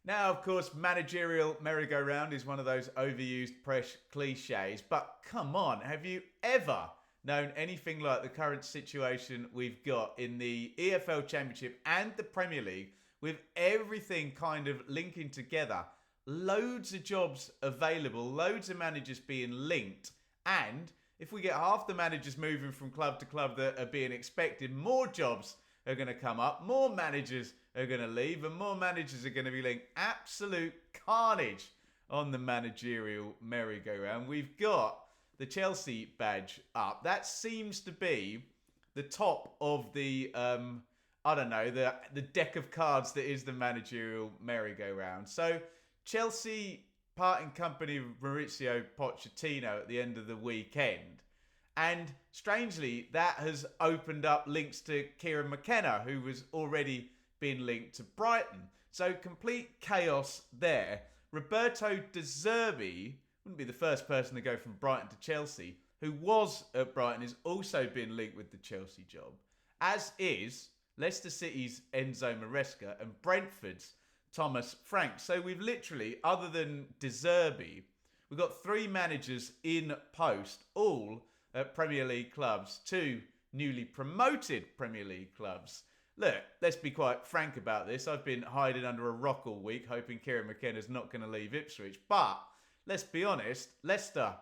Now, of course, managerial merry-go-round is one of those overused press cliches, but come on, have you ever known anything like the current situation we've got in the EFL Championship and the Premier League, with everything kind of linking together? Loads of jobs available, loads of managers being linked, and if we get half the managers moving from club to club that are being expected, more jobs are going to come up, more managers are going to leave, and more managers are going to be linked. Absolute carnage on the managerial merry-go-round. We've got the Chelsea badge up. That seems to be the top of the, the deck of cards that is the managerial merry-go-round. So Chelsea parting company with Mauricio Pochettino at the end of the weekend. And strangely, that has opened up links to Kieran McKenna, who was already being linked to Brighton. So complete chaos there. Roberto De Zerbi wouldn't be the first person to go from Brighton to Chelsea, who was at Brighton, is also been linked with the Chelsea job, as is Leicester City's Enzo Maresca and Brentford's Thomas Frank. So we've literally, other than De Zerbi, we've got three managers in post, all at Premier League clubs, two newly promoted Premier League clubs. Look, let's be quite frank about this. I've been hiding under a rock all week, hoping Kieran McKenna's not going to leave Ipswich. But let's be honest, Leicester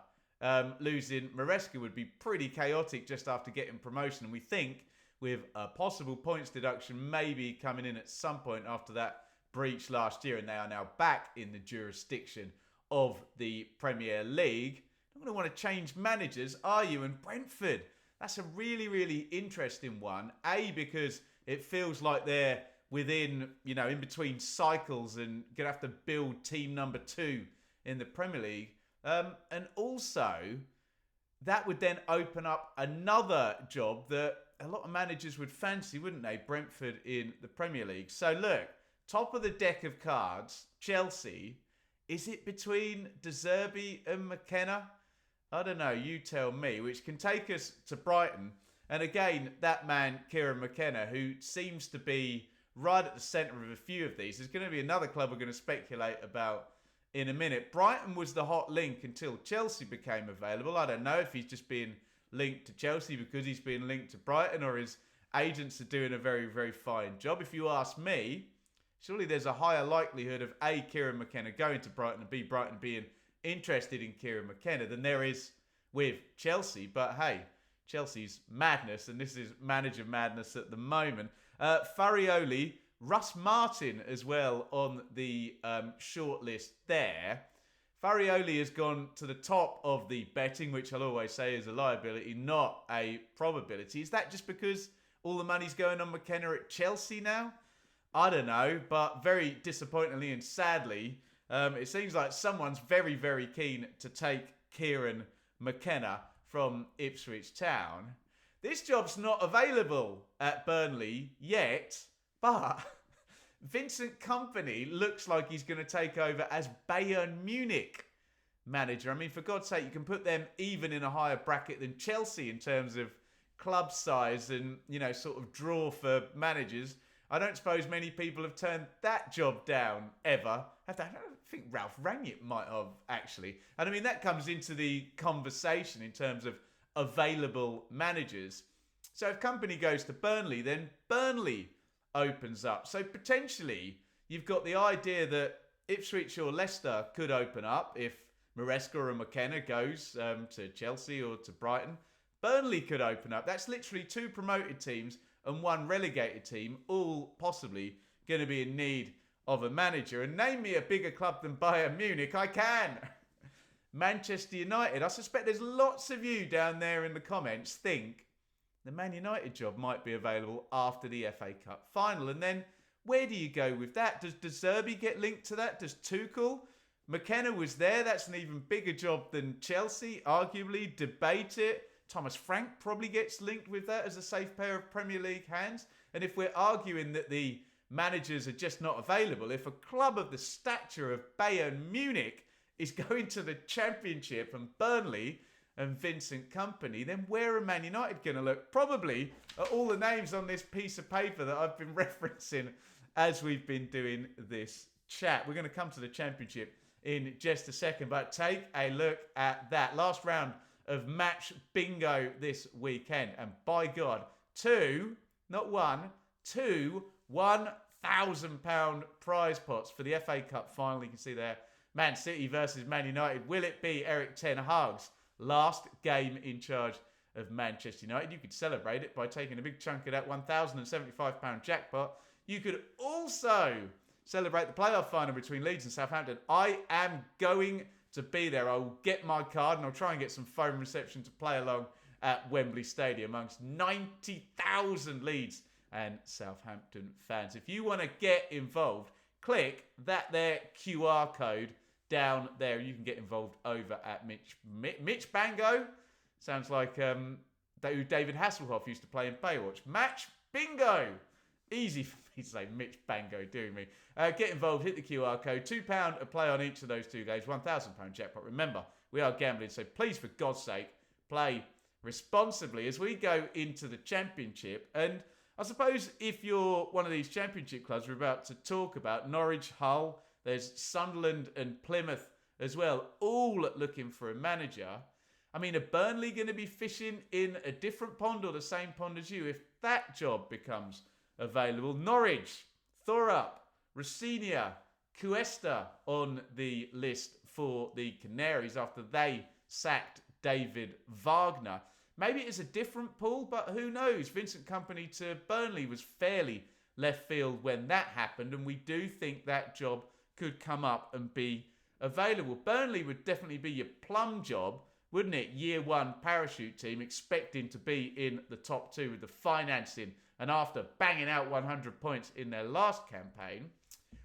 losing Maresca would be pretty chaotic just after getting promotion. And we think with a possible points deduction maybe coming in at some point after that breach last year, and they are now back in the jurisdiction of the Premier League. You're not going to want to change managers, are you? And Brentford, that's a really, really interesting one. A, because it feels like they're within, in between cycles and going to have to build team number 2 in the Premier League. And also, that would then open up another job that a lot of managers would fancy, wouldn't they? Brentford in the Premier League. So look, top of the deck of cards, Chelsea. Is it between De Zerbi and McKenna? I don't know, you tell me, which can take us to Brighton. And again, that man, Kieran McKenna, who seems to be right at the centre of a few of these. There's going to be another club we're going to speculate about in a minute. Brighton was the hot link until Chelsea became available. I don't know if he's just being linked to Chelsea because he's being linked to Brighton, or his agents are doing a very, very fine job. If you ask me, surely there's a higher likelihood of A, Kieran McKenna going to Brighton, and B, Brighton being interested in Kieran McKenna than there is with Chelsea. But hey, Chelsea's madness, and this is manager madness at the moment. Farioli, Russ Martin as well on the shortlist there. Farioli has gone to the top of the betting, which I'll always say is a liability, not a probability. Is that just because all the money's going on McKenna at Chelsea now? I don't know, but very disappointingly and sadly, it seems like someone's very, very keen to take Kieran McKenna from Ipswich Town. This job's not available at Burnley yet, but Vincent Kompany looks like he's going to take over as Bayern Munich manager. I mean, for God's sake, you can put them even in a higher bracket than Chelsea in terms of club size and, sort of draw for managers. I don't suppose many people have turned that job down ever. I don't think Ralph Rangnick might have, actually. And I mean, that comes into the conversation in terms of available managers. So if Kompany goes to Burnley, then Burnley opens up. So potentially, you've got the idea that Ipswich or Leicester could open up if Maresca or McKenna goes to Chelsea or to Brighton. Burnley could open up. That's literally 2 promoted teams and 1 relegated team, all possibly going to be in need of a manager. And name me a bigger club than Bayern Munich. I can. Manchester United. I suspect there's lots of you down there in the comments think the Man United job might be available after the FA Cup final. And then where do you go with that? Does De Zerbi get linked to that? Does Tuchel? McKenna was there. That's an even bigger job than Chelsea, arguably. Debate it. Thomas Frank probably gets linked with that as a safe pair of Premier League hands. And if we're arguing that the managers are just not available, if a club of the stature of Bayern Munich is going to the Championship and Burnley and Vincent Kompany, then where are Man United going to look? Probably at all the names on this piece of paper that I've been referencing as we've been doing this chat. We're going to come to the Championship in just a second, but take a look at that. Last round of match bingo this weekend. And by God, two £1,000 prize pots for the FA Cup final. You can see there, Man City versus Man United. Will it be Eric Ten Hag's last game in charge of Manchester United? You could celebrate it by taking a big chunk of that £1,075 jackpot. You could also celebrate the playoff final between Leeds and Southampton. I am going to be there. I will get my card and I'll try and get some phone reception to play along at Wembley Stadium amongst 90,000 Leeds and Southampton fans. If you want to get involved, click that there QR code down there. You can get involved over at Mitch Bango. Sounds like who David Hasselhoff used to play in Baywatch. Match bingo. Easy for me to say Mitch Bango doing me. Get involved, hit the QR code. £2 a play on each of those two games. £1,000 jackpot. Remember, we are gambling, so please, for God's sake, play responsibly as we go into the Championship. And I suppose if you're one of these Championship clubs we're about to talk about, Norwich, Hull, there's Sunderland and Plymouth as well, all looking for a manager. I mean, are Burnley going to be fishing in a different pond or the same pond as you if that job becomes available? Norwich, Thorup, Rossinia, Cuesta on the list for the Canaries after they sacked David Wagner. Maybe it's a different pool, but who knows? Vincent Kompany to Burnley was fairly left field when that happened, and we do think that job could come up and be available. Burnley would definitely be your plum job, wouldn't it? Year one parachute team expecting to be in the top two with the financing and after banging out 100 points in their last campaign.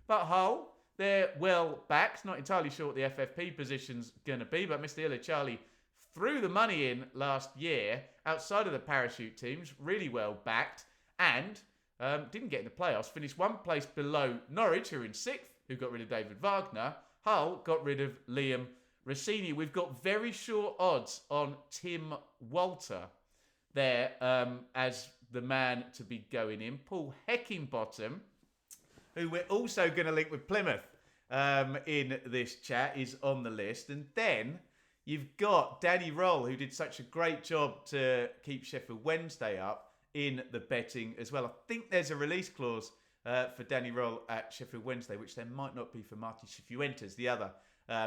But Hull, they're well backed. Not entirely sure what the FFP position's going to be, but Mr. Illa threw the money in last year outside of the parachute teams, really well backed, and didn't get in the playoffs. Finished one place below Norwich, who are in sixth, who got rid of David Wagner. Hull got rid of Liam Rossini. We've got very short odds on Tim Walter there as the man to be going in. Paul Heckingbottom, who we're also going to link with Plymouth in this chat, is on the list. And then you've got Danny Roll, who did such a great job to keep Sheffield Wednesday up in the betting as well. I think there's a release clause for Danny Roll at Sheffield Wednesday, which there might not be for Martin Cifuentes, the other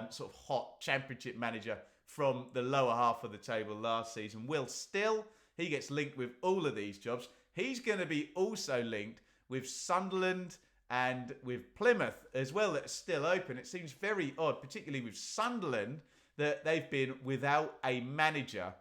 sort of hot Championship manager from the lower half of the table last season. Will Still, he gets linked with all of these jobs. He's going to be also linked with Sunderland and with Plymouth as well, that are still open. It seems very odd, particularly with Sunderland, that they've been without a manager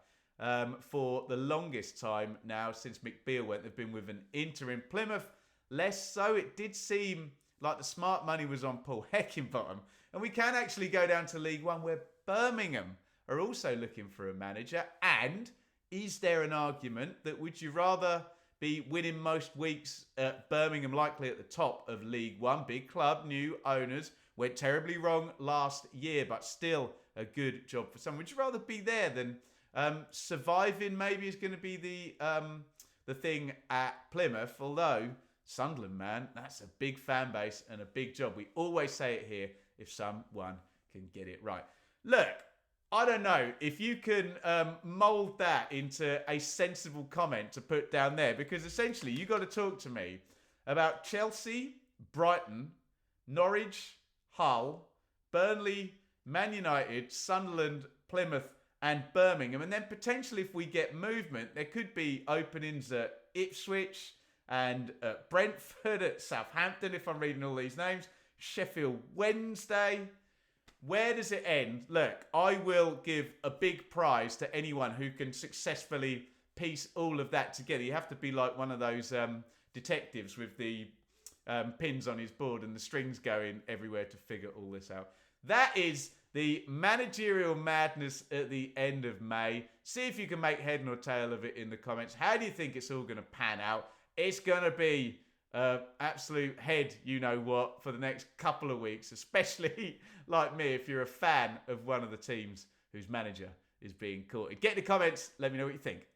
for the longest time now since McBeal went. They've been with an interim. Plymouth, less so. It did seem like the smart money was on Paul Heckingbottom. And we can actually go down to League One, where Birmingham are also looking for a manager. And is there an argument that would you rather be winning most weeks at Birmingham, likely at the top of League One? Big club, new owners, went terribly wrong last year, but still a good job for some. Would you rather be there than surviving? Maybe is going to be the thing at Plymouth. Although Sunderland, man, that's a big fan base and a big job. We always say it here: if someone can get it right. Look, I don't know if you can mould that into a sensible comment to put down there, because essentially you got to talk to me about Chelsea, Brighton, Norwich, Hull, Burnley, Man United, Sunderland, Plymouth and Birmingham. And then potentially, if we get movement, there could be openings at Ipswich and at Brentford, at Southampton, if I'm reading all these names, Sheffield Wednesday. Where does it end? Look, I will give a big prize to anyone who can successfully piece all of that together. You have to be like one of those detectives with the pins on his board and the strings going everywhere to figure all this out. That is the managerial madness at the end of May. See if you can make head nor tail of it in the comments. How do you think it's all going to pan out? It's going to be absolute head, you know what, for the next couple of weeks, especially like me, if you're a fan of one of the teams whose manager is being courted. Get in the comments, let me know what you think.